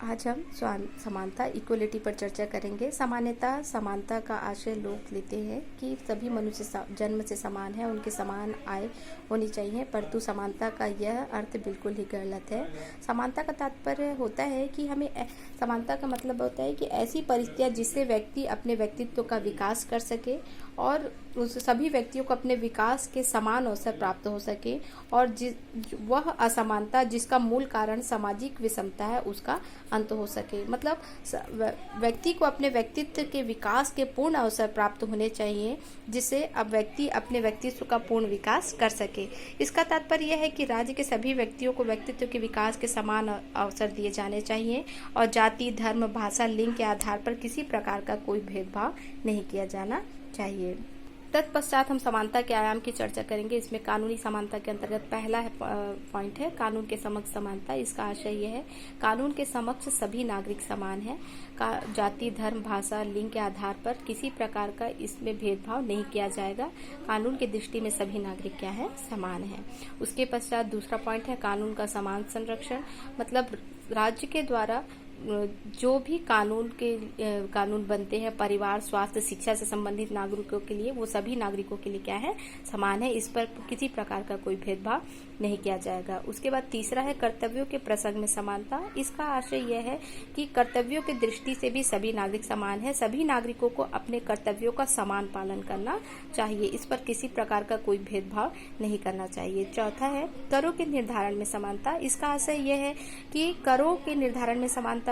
आज हम समानता इक्वलिटी पर चर्चा करेंगे। सामान्यतः समानता का आशय लोग लेते हैं कि सभी मनुष्य जन्म से समान है, उनके समान आय होनी चाहिए, परंतु समानता का यह अर्थ बिल्कुल ही गलत है। समानता का तात्पर्य होता है कि समानता का मतलब होता है कि ऐसी परिस्थितियाँ जिससे व्यक्ति अपने व्यक्तित्व का विकास कर सके और उस सभी व्यक्तियों को अपने विकास के समान अवसर प्राप्त हो सके, और वह असमानता जिसका मूल कारण सामाजिक विषमता है उसका अंत हो सके। मतलब व्यक्ति को अपने व्यक्तित्व के विकास के पूर्ण अवसर प्राप्त होने चाहिए, जिससे अब व्यक्ति अपने व्यक्तित्व का पूर्ण विकास कर सके। इसका तात्पर्य यह है कि राज्य के सभी व्यक्तियों को व्यक्तित्व के विकास के समान अवसर दिए जाने चाहिए और जाति, धर्म, भाषा, लिंग के आधार पर किसी प्रकार का कोई भेदभाव नहीं किया जाना चाहिए। तत्पश्चात हम समानता के आयाम की चर्चा करेंगे। इसमें कानूनी समानता के अंतर्गत पहला पॉइंट है कानून के समक्ष समानता। इसका आशय यह है कानून के समक्ष सभी नागरिक समान है। जाति, धर्म, भाषा, लिंग के आधार पर किसी प्रकार का इसमें भेदभाव नहीं किया जाएगा। कानून की दृष्टि में सभी नागरिक क्या है, समान है। उसके पश्चात दूसरा पॉइंट है कानून का समान संरक्षण। मतलब राज्य के द्वारा जो भी कानून बनते हैं परिवार, स्वास्थ्य, शिक्षा से संबंधित नागरिकों के लिए, वो सभी नागरिकों के लिए क्या है, समान है। इस पर किसी प्रकार का कोई भेदभाव नहीं किया जाएगा। उसके बाद तीसरा है कर्तव्यों के प्रसंग में समानता। इसका आशय यह है कि कर्तव्यों की दृष्टि से भी सभी नागरिक समान है। सभी नागरिकों को अपने कर्तव्यों का समान पालन करना चाहिए। इस पर किसी प्रकार का कोई भेदभाव नहीं करना चाहिए। चौथा है करों के निर्धारण में समानता। इसका आशय यह है कि करों के निर्धारण में समानता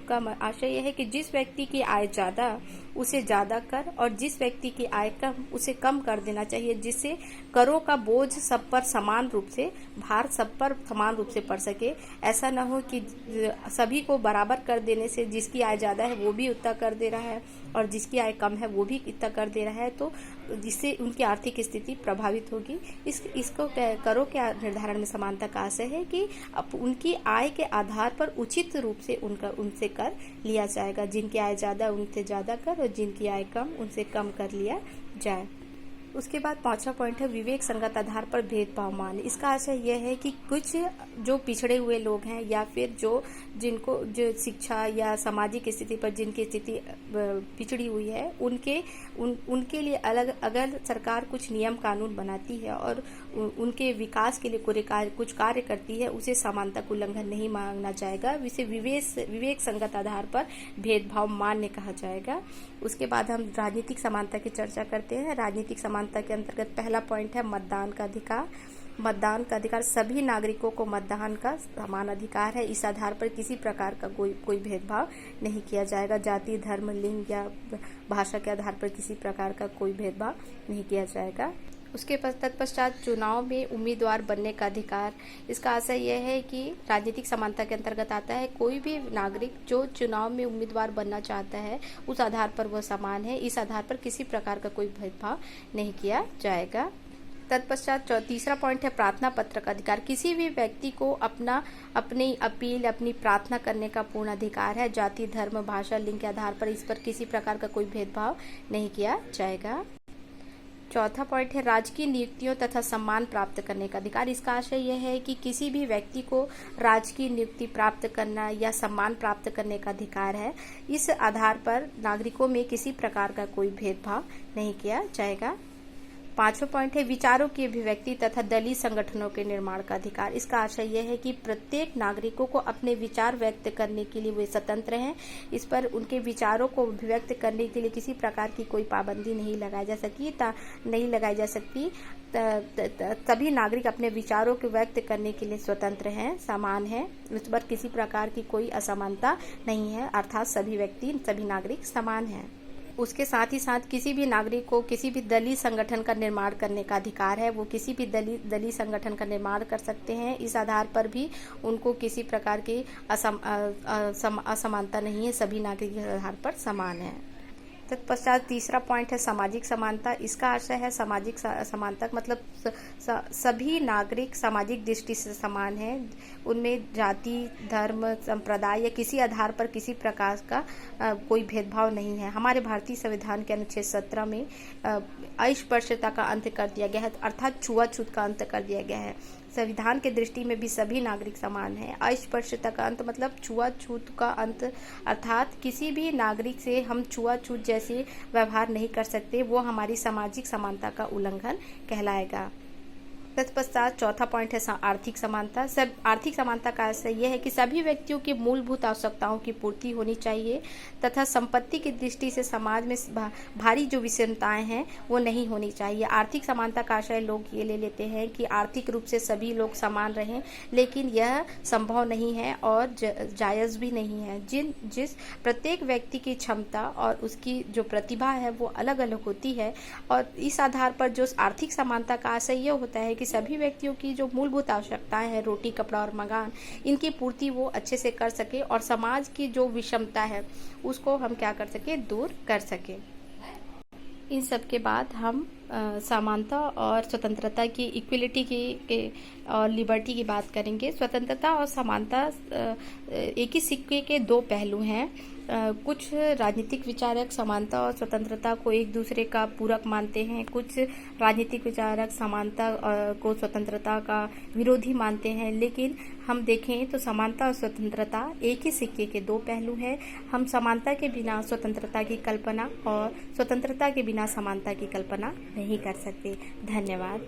का आशय यह है कि जिस व्यक्ति की आय ज्यादा उसे ज्यादा कर और जिस व्यक्ति की आय कम उसे कम कर देना चाहिए, जिससे करों का बोझ सब पर समान रूप से, भार सब पर समान रूप से पड़ सके। ऐसा न हो कि सभी को बराबर कर देने से जिसकी आय ज्यादा है वो भी उतना कर दे रहा है और जिसकी आय कम है वो भी इतना कर दे रहा है, तो जिससे उनकी आर्थिक स्थिति प्रभावित होगी। इसको करों के निर्धारण में समानता का आशय है कि उनकी आय के आधार पर उचित रूप से उनसे कर लिया जाएगा। जिनकी आय ज्यादा उनसे ज्यादा कर और जिनकी आय कम उनसे कम कर लिया जाए। उसके बाद पांचवा पॉइंट है विवेक संगत आधार पर भेदभाव मान। इसका आशय यह है कि कुछ जो पिछड़े हुए लोग हैं या फिर जो शिक्षा या सामाजिक स्थिति पर जिनकी स्थिति पिछड़ी हुई है उनके लिए अलग, अगर सरकार कुछ नियम कानून बनाती है और उनके विकास के लिए कुछ कार्य करती है, उसे समानता का उल्लंघन नहीं मांगना जाएगा। इसे विवेक संगत आधार पर भेदभाव मान्य कहा जाएगा। उसके बाद हम राजनीतिक समानता की चर्चा करते हैं। राजनीतिक समानता के अंतर्गत पहला पॉइंट है मतदान का अधिकार। मतदान का अधिकार, सभी नागरिकों को मतदान का समान अधिकार है। इस आधार पर किसी प्रकार का कोई भेदभाव नहीं किया जाएगा। जाति, धर्म, लिंग या भाषा के आधार पर किसी प्रकार का कोई भेदभाव नहीं किया जाएगा। उसके तत्पश्चात चुनाव में उम्मीदवार बनने का अधिकार। इसका आशय यह है कि राजनीतिक समानता के अंतर्गत आता है कोई भी नागरिक जो चुनाव में उम्मीदवार बनना चाहता है उस आधार पर वह समान है। इस आधार पर किसी प्रकार का कोई भेदभाव नहीं किया जाएगा। तत्पश्चात तीसरा पॉइंट है प्रार्थना पत्र का अधिकार। किसी भी व्यक्ति को अपनी अपील, अपनी प्रार्थना करने का पूर्ण अधिकार है। जाति, धर्म, भाषा, लिंग के आधार पर इस पर किसी प्रकार का कोई भेदभाव नहीं किया जाएगा। चौथा पॉइंट है राजकीय नियुक्तियों तथा सम्मान प्राप्त करने का अधिकार। इसका आशय यह है कि किसी भी व्यक्ति को राजकीय नियुक्ति प्राप्त करना या सम्मान प्राप्त करने का अधिकार है। इस आधार पर नागरिकों में किसी प्रकार का कोई भेदभाव नहीं किया जाएगा। पांचवा पॉइंट है विचारों की अभिव्यक्ति तथा दलीय संगठनों के निर्माण का अधिकार। इसका आशय यह है कि प्रत्येक नागरिकों को अपने विचार व्यक्त करने के लिए वे स्वतंत्र हैं। इस पर उनके विचारों को अभिव्यक्त करने के लिए किसी प्रकार की कोई पाबंदी नहीं लगाई जा सकती। सभी नागरिक अपने विचारों को व्यक्त करने के लिए स्वतंत्र हैं, समान हैं। इस पर किसी प्रकार की कोई असमानता नहीं है, अर्थात सभी नागरिक समान हैं। उसके साथ ही साथ किसी भी नागरिक को किसी भी दलीय संगठन का निर्माण करने का अधिकार है। वो किसी भी दलीय संगठन का निर्माण कर सकते हैं। इस आधार पर भी उनको किसी प्रकार की असमानता नहीं है, सभी नागरिक इस आधार पर समान है। तत्पश्चात तीसरा पॉइंट है सामाजिक समानता। इसका आशय है सामाजिक समानता मतलब सभी नागरिक सामाजिक दृष्टि से समान हैं। उनमें जाति, धर्म, संप्रदाय या किसी आधार पर किसी प्रकार का कोई भेदभाव नहीं है। हमारे भारतीय संविधान के अनुच्छेद 17 में अस्पृश्यता का अंत कर दिया गया है, अर्थात छुआछूत का अंत कर दिया गया है। संविधान के दृष्टि में भी सभी नागरिक समान हैं। अस्पृश्यता का अंत मतलब छुआछूत का अंत, अर्थात किसी भी नागरिक से हम छुआछूत जैसे व्यवहार नहीं कर सकते, वो हमारी सामाजिक समानता का उल्लंघन कहलाएगा। तत्पश्चात चौथा पॉइंट है आर्थिक समानता। सब आर्थिक समानता का अर्थ यह है कि सभी व्यक्तियों की मूलभूत आवश्यकताओं की पूर्ति होनी चाहिए तथा संपत्ति की दृष्टि से समाज में भारी जो विषमताएं हैं वो नहीं होनी चाहिए। आर्थिक समानता का आशय लोग ये ले लेते हैं कि आर्थिक रूप से सभी लोग समान रहें, लेकिन यह संभव नहीं है और जायज़ भी नहीं है। जिस प्रत्येक व्यक्ति की क्षमता और उसकी जो प्रतिभा है वो अलग अलग होती है, और इस आधार पर जो आर्थिक समानता का आशय यह होता है कि सभी व्यक्तियों की जो मूलभूत आवश्यकताएं हैं, रोटी कपड़ा और मकान, इनकी पूर्ति वो अच्छे से कर सके और समाज की जो विषमता है उसको हम क्या कर सके, दूर कर सके। इन सब के बाद हम समानता और स्वतंत्रता की, इक्वलिटी की और लिबर्टी की बात करेंगे। स्वतंत्रता और समानता एक ही सिक्के के दो पहलू हैं। कुछ राजनीतिक विचारक समानता और स्वतंत्रता को एक दूसरे का पूरक मानते हैं, कुछ राजनीतिक विचारक समानता को स्वतंत्रता का विरोधी मानते हैं। लेकिन हम देखें तो समानता और स्वतंत्रता एक ही सिक्के के दो पहलू हैं। हम समानता के बिना स्वतंत्रता की कल्पना और स्वतंत्रता के बिना समानता की कल्पना नहीं कर सकते। धन्यवाद।